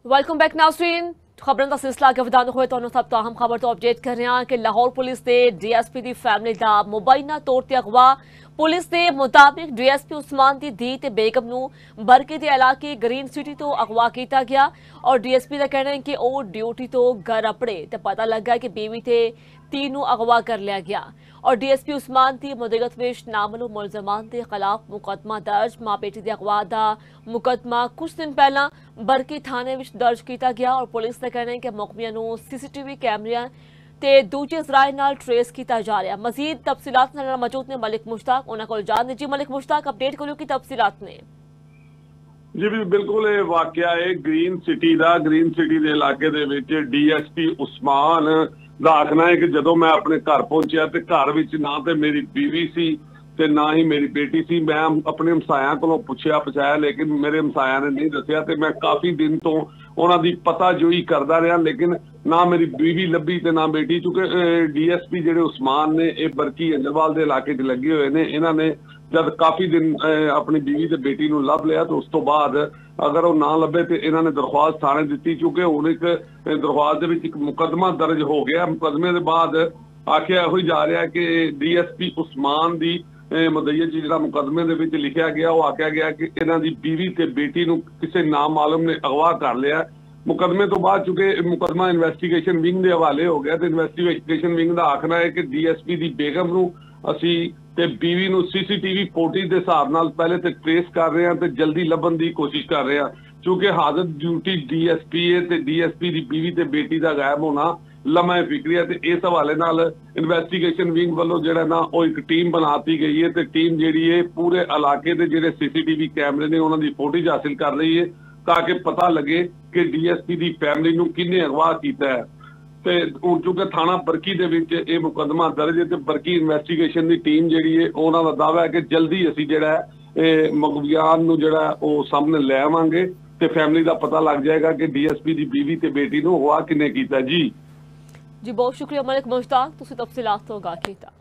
Welcome back नाज़रीन। खबरों का सिलसिला अगर वधाने हुए तो सब तो अहम खबर तो अपडेट कर रहे हैं कि लाहौर पुलिस ने डीएसपी की फैमिली का मुबैना तौर पर अगवा। पुलिस के मुताबिक डीएसपी उस्मान की धी ते बेगम नू बरके के इलाके ग्रीन सिटी तो अगवा किया गया और डीएसपी का कहना है कि वह ड्यूटी तो घर अपने तो पता लगा कि बीवी ते तीनों अगवा कर लिया गया और डीएसपी उस्मान की मुदगत विच नामलूम मुलजमान के खिलाफ मुकदमा दर्ज। मां बेटी के अगवा का मुकदमा कुछ दिन पहला बरकी थाने में दर्ज किया गया और पुलिस का कहना है कि मुकमिया नू सीसीटीवी कैमरिया ते दूजे जराए नाल ट्रेस किया जा रहा। मजीद तफसीलात नाल मौजूद ने मलिक मुश्ताक, उन्हां कोल जान जी। मलिक मुश्ताक, अपडेट करो कि तफसीलात ने। जी बिल्कुल ये वाकया है ग्रीन सिटी का। ग्रीन सिटी के इलाके दे विच डीएसपी उस्मान दा आखना है कि जदों मैं अपने घर पहुंचा तो घर विच ना तो मेरी बीवी सी ते ना ही मेरी बेटी सी। मैं अपने हमसाया को पुछया पछाया लेकिन मेरे हमसाया ने नहीं दसिया ते मैं काफी दिन तो उन्हां दी पताजोई करदा रहा लेकिन ना मेरी बीवी लभी ते ना बेटी। चूंकि डीएसपी जिहड़े उस्मान ने ये बरकी अंजरवाल के इलाके च लगे हुए ने, इन्हां ने जब काफी दिन अपनी बीवी ते बेटी नूं लभ लिया तो उस तो बाद अगर वो ना लभे तो इन्होंने दरख्वास्त थाने दी। चूंकि हुण एक दरख्वास्त दे विच एक मुकदमा दर्ज हो गया। मुकदमे के बाद आखिया यही जा रहा है कि डीएसपी उस्मान की मुदय्यत जो मुकदमे दे विच लिखा गया वो आख्या गया कि इन्हां दी बीवी ते बेटी नूं किसी नामालूम ने अगवा कर लिया। मुकदमे तो बाद चूंकि मुकदमा इन्वेस्टिगेशन विंग के हवाले हो गया तो इन्वेस्टिगेशन विंग का आखना है कि डीएसपी की बेगम नूं असी ते बीवी नूं सीसीटीवी फुटेज के हिसाब नाल पहले तो ट्रेस कर रहे हैं तो जल्दी लभन की कोशिश कर रहे हैं। क्योंकि हाजर ड्यूटी डीएसपी है तो डीएसपी की बीवी ते बेटी का गायब होना लम्हा फिक्री है। तो इस हवाले नाल इन्वेस्टिगेशन विंग वालों जिहड़ा ना वो एक टीम बनाती गई है तो टीम जिहड़ी है पूरे इलाके के जिहड़े सीसीटीवी कैमरे ने उन्हां दी फुटेज हासिल कर रही है ताकि पता लगे कि डीएसपी की फैमिली नूं किन्ने अगवा किया है। तो चूंकि थाना बरकी दे विच ये मुकदमा दर्ज है तो बरकी इन्वेस्टिगेशन की टीम जिहड़ी है उन्हां दा दावा है कि जल्दी असीं जिहड़ा है मुखबियान नूं जिहड़ा वो सामने ले आवांगे ते फैमिली का पता लग जाएगा कि डीएसपी की बीवी ते बेटी नूं अगवा किन्ने कीता। जी बहुत शुक्रिया मलिक मुश्ताक, तुसीं तफसीलात तो आगाह कीता।